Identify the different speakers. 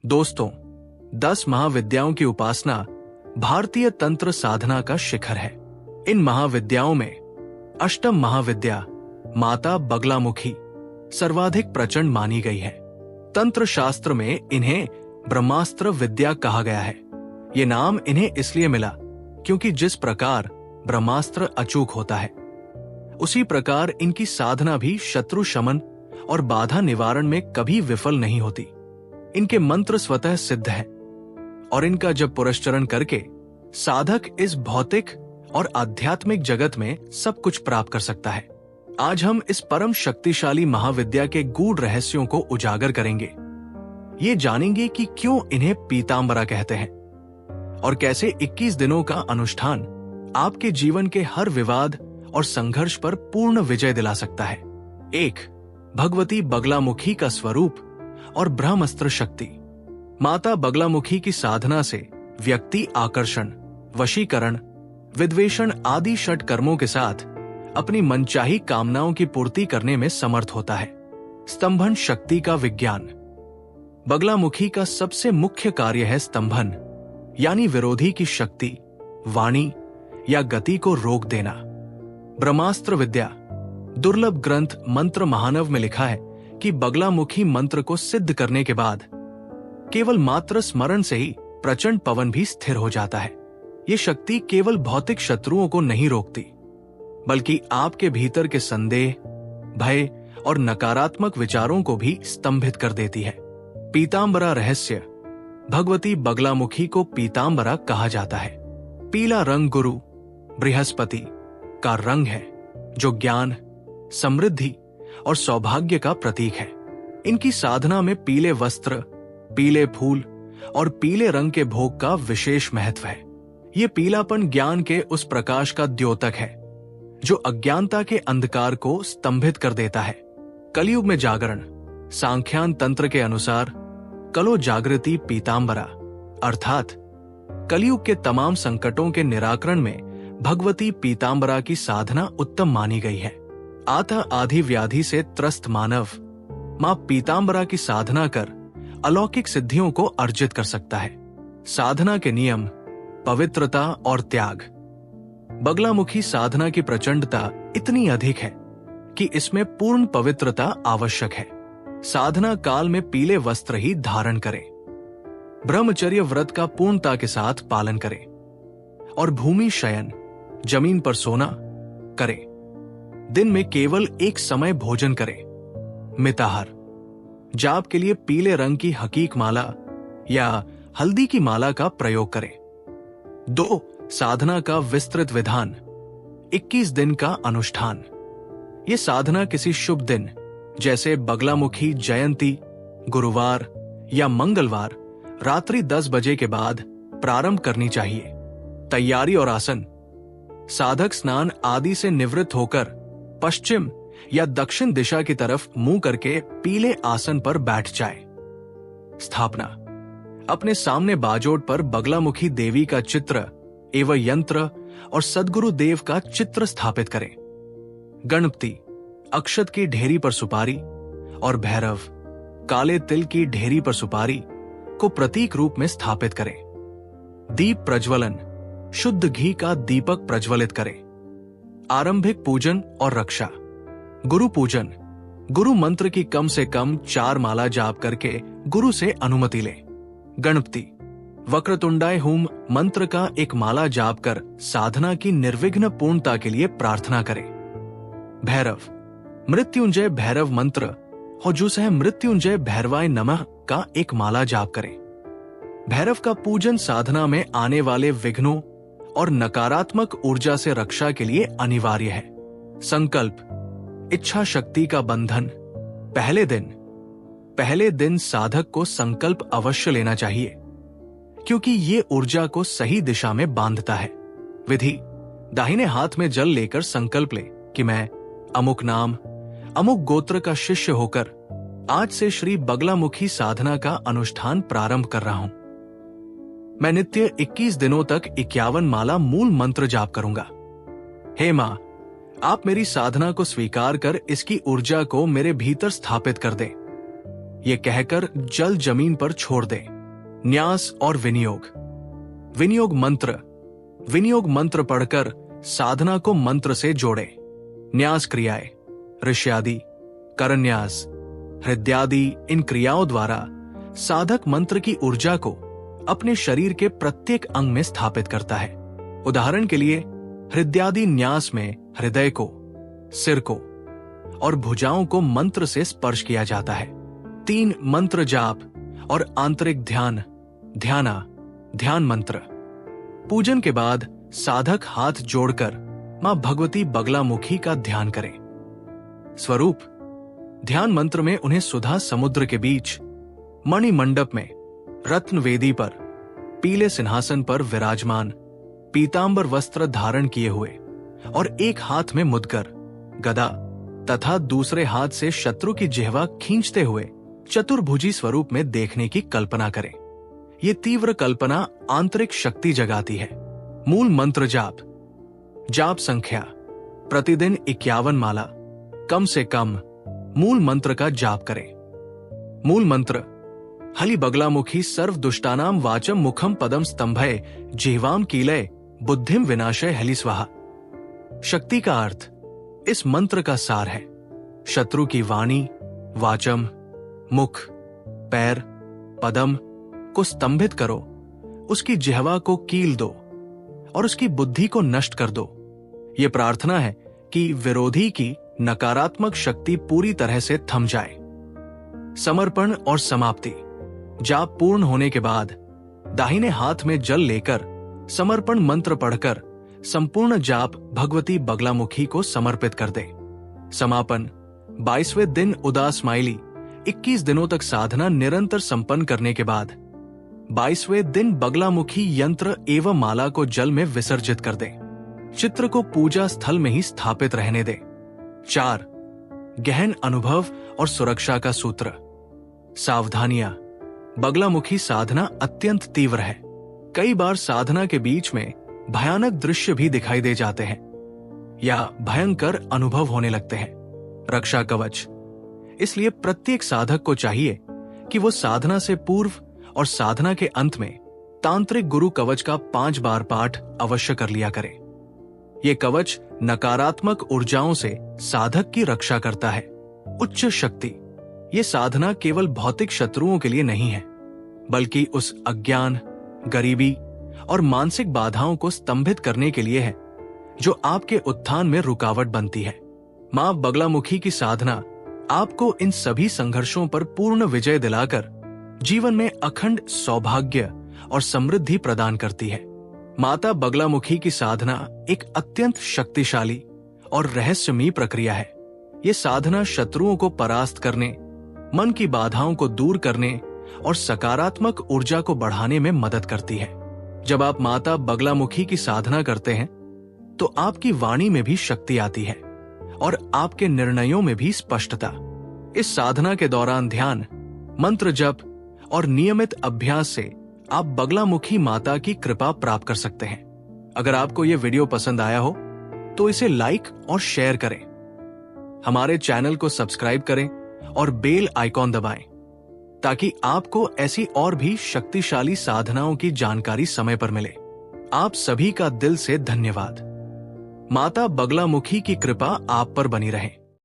Speaker 1: दोस्तों, 10 महाविद्याओं की उपासना भारतीय तंत्र साधना का शिखर है। इन महाविद्याओं में अष्टम महाविद्या माता बगलामुखी सर्वाधिक प्रचंड मानी गई है। तंत्र शास्त्र में इन्हें ब्रह्मास्त्र विद्या कहा गया है। ये नाम इन्हें इसलिए मिला क्योंकि जिस प्रकार ब्रह्मास्त्र अचूक होता है, उसी प्रकार इनकी साधना भी शत्रु शमन और बाधा निवारण में कभी विफल नहीं होती। इनके मंत्र स्वतः सिद्ध हैं और इनका जब पुरस्चरण करके साधक इस भौतिक और आध्यात्मिक जगत में सब कुछ प्राप्त कर सकता है। आज हम इस परम शक्तिशाली महाविद्या के गूढ़ रहस्यों को उजागर करेंगे। ये जानेंगे कि क्यों इन्हें पीतांबरा कहते हैं और कैसे 21 दिनों का अनुष्ठान आपके जीवन के हर विवाद और संघर्ष पर पूर्ण विजय दिला सकता है। 1. भगवती बगलामुखी का स्वरूप और ब्रह्मास्त्र शक्ति। माता बगलामुखी की साधना से व्यक्ति आकर्षण, वशीकरण, विद्वेषण आदि षट कर्मों के साथ अपनी मनचाही कामनाओं की पूर्ति करने में समर्थ होता है। स्तंभन शक्ति का विज्ञान। बगलामुखी का सबसे मुख्य कार्य है स्तंभन, यानी विरोधी की शक्ति, वाणी या गति को रोक देना। ब्रह्मास्त्र विद्या। दुर्लभ ग्रंथ मंत्र महानव में लिखा है कि बगलामुखी मंत्र को सिद्ध करने के बाद केवल मात्र स्मरण से ही प्रचंड पवन भी स्थिर हो जाता है। ये शक्ति केवल भौतिक शत्रुओं को नहीं रोकती, बल्कि आपके भीतर के संदेह, भय और नकारात्मक विचारों को भी स्तंभित कर देती है। पीतांबरा रहस्य। भगवती बगलामुखी को पीतांबरा कहा जाता है। पीला रंग गुरु बृहस्पति का रंग है, जो ज्ञान, समृद्धि और सौभाग्य का प्रतीक है। इनकी साधना में पीले वस्त्र, पीले फूल और पीले रंग के भोग का विशेष महत्व है। ये पीलापन ज्ञान के उस प्रकाश का द्योतक है जो अज्ञानता के अंधकार को स्तंभित कर देता है। कलयुग में जागरण। सांख्यान तंत्र के अनुसार कलो जागृति पीतांबरा, अर्थात कलयुग के तमाम संकटों के निराकरण में भगवती पीतांबरा की साधना उत्तम मानी गई है। आधा आधी व्याधि से त्रस्त मानव मां पीतांबरा की साधना कर अलौकिक सिद्धियों को अर्जित कर सकता है। साधना के नियम, पवित्रता और त्याग। बगलामुखी साधना की प्रचंडता इतनी अधिक है कि इसमें पूर्ण पवित्रता आवश्यक है। साधना काल में पीले वस्त्र ही धारण करें। ब्रह्मचर्य व्रत का पूर्णता के साथ पालन करें और भूमि शयन, जमीन पर सोना करें। दिन में केवल एक समय भोजन करें। मिताहार। जाप के लिए पीले रंग की हकीक माला या हल्दी की माला का प्रयोग करें। 2. साधना का विस्तृत विधान। 21 दिन का अनुष्ठान। ये साधना किसी शुभ दिन जैसे बगलामुखी जयंती, गुरुवार या मंगलवार रात्रि 10 बजे के बाद प्रारंभ करनी चाहिए। तैयारी और आसन। साधक स्नान आदि से निवृत्त होकर पश्चिम या दक्षिण दिशा की तरफ मुंह करके पीले आसन पर बैठ जाए। स्थापना। अपने सामने बाजोट पर बगलामुखी देवी का चित्र एवं यंत्र और सद्गुरु देव का चित्र स्थापित करें। गणपति। अक्षत की ढेरी पर सुपारी और भैरव काले तिल की ढेरी पर सुपारी को प्रतीक रूप में स्थापित करें। दीप प्रज्वलन। शुद्ध घी का दीपक प्रज्वलित करें। आरंभिक पूजन और रक्षा। गुरु पूजन। गुरु मंत्र की कम से कम 4 माला जाप करके गुरु से अनुमति लें। गणपति। वक्रतुंडाय हुम मंत्र का एक माला जाप कर साधना की निर्विघ्न पूर्णता के लिए प्रार्थना करें। भैरव। मृत्युंजय भैरव मंत्र हुजूसह मृत्युंजय भैरवाय नमः का एक माला जाप करें। भैरव का पूजन साधना में आने वाले विघ्नों और नकारात्मक ऊर्जा से रक्षा के लिए अनिवार्य है। संकल्प। इच्छा शक्ति का बंधन। पहले दिन साधक को संकल्प अवश्य लेना चाहिए, क्योंकि ये ऊर्जा को सही दिशा में बांधता है। विधि। दाहिने हाथ में जल लेकर संकल्प ले कि मैं अमुक नाम, अमुक गोत्र का शिष्य होकर आज से श्री बगलामुखी साधना का अनुष्ठान प्रारंभ कर रहा हूं। मैं नित्य 21 दिनों तक 51 माला मूल मंत्र जाप करूंगा। हे मां, आप मेरी साधना को स्वीकार कर इसकी ऊर्जा को मेरे भीतर स्थापित कर दें। ये कहकर जल जमीन पर छोड़ दे। न्यास और विनियोग। विनियोग मंत्र पढ़कर साधना को मंत्र से जोड़े। न्यास क्रियाएं ऋष्यादि, करन्यास, हृदयादि इन क्रियाओं द्वारा साधक मंत्र की ऊर्जा को अपने शरीर के प्रत्येक अंग में स्थापित करता है। उदाहरण के लिए हृदयादि न्यास में हृदय को, सिर को और भुजाओं को मंत्र से स्पर्श किया जाता है। 3 मंत्र जाप और आंतरिक ध्यान मंत्र। पूजन के बाद साधक हाथ जोड़कर मां भगवती बगलामुखी का ध्यान करें। स्वरूप। ध्यान मंत्र में उन्हें सुधा समुद्र के बीच मणि मंडप में रत्न वेदी पर पीले सिंहासन पर विराजमान, पीतांबर वस्त्र धारण किए हुए और एक हाथ में मुद्गर, गदा तथा दूसरे हाथ से शत्रु की जिह्वा खींचते हुए चतुर्भुजी स्वरूप में देखने की कल्पना करें। ये तीव्र कल्पना आंतरिक शक्ति जगाती है। मूल मंत्र जाप संख्या प्रतिदिन 51 माला कम से कम मूल मंत्र का जाप करें। मूल मंत्र हलि बगलामुखी सर्व दुष्टानाम वाचम मुखम पदम स्तंभय जिह्वाम कीलय बुद्धिम विनाशय हलि स्वाहा। शक्ति का अर्थ इस मंत्र का सार है। शत्रु की वाणी, वाचम, मुख, पैर, पदम को स्तंभित करो, उसकी जिह्वा को कील दो और उसकी बुद्धि को नष्ट कर दो। ये प्रार्थना है कि विरोधी की नकारात्मक शक्ति पूरी तरह से थम जाए। समर्पण और समाप्ति। जाप पूर्ण होने के बाद दाहिने हाथ में जल लेकर समर्पण मंत्र पढ़कर संपूर्ण जाप भगवती बगलामुखी को समर्पित कर दे। समापन। 22वें दिन उदास माइली 21 दिनों तक साधना निरंतर संपन्न करने के बाद 22वें दिन बगलामुखी यंत्र एवं माला को जल में विसर्जित कर दे। चित्र को पूजा स्थल में ही स्थापित रहने दे। 4 गहन अनुभव और सुरक्षा का सूत्र। सावधानियां। बगलामुखी साधना अत्यंत तीव्र है। कई बार साधना के बीच में भयानक दृश्य भी दिखाई दे जाते हैं या भयंकर अनुभव होने लगते हैं। रक्षा कवच। इसलिए प्रत्येक साधक को चाहिए कि वो साधना से पूर्व और साधना के अंत में तांत्रिक गुरु कवच का 5 बार पाठ अवश्य कर लिया करे। ये कवच नकारात्मक ऊर्जाओं से साधक की रक्षा करता है। उच्च शक्ति। ये साधना केवल भौतिक शत्रुओं के लिए नहीं है, बल्कि उस अज्ञान, गरीबी और मानसिक बाधाओं को स्तंभित करने के लिए है जो आपके उत्थान में रुकावट बनती है। मां बगलामुखी की साधना आपको इन सभी संघर्षों पर पूर्ण विजय दिलाकर जीवन में अखंड सौभाग्य और समृद्धि प्रदान करती है। माता बगलामुखी की साधना एक अत्यंत शक्तिशाली और रहस्यमयी प्रक्रिया है। ये साधना शत्रुओं को परास्त करने, मन की बाधाओं को दूर करने और सकारात्मक ऊर्जा को बढ़ाने में मदद करती है। जब आप माता बगलामुखी की साधना करते हैं तो आपकी वाणी में भी शक्ति आती है और आपके निर्णयों में भी स्पष्टता। इस साधना के दौरान ध्यान, मंत्र जप और नियमित अभ्यास से आप बगलामुखी माता की कृपा प्राप्त कर सकते हैं। अगर आपको यह वीडियो पसंद आया हो तो इसे लाइक और शेयर करें। हमारे चैनल को सब्सक्राइब करें और बेल आइकॉन दबाएं ताकि आपको ऐसी और भी शक्तिशाली साधनाओं की जानकारी समय पर मिले। आप सभी का दिल से धन्यवाद। माता बगलामुखी की कृपा आप पर बनी रहे।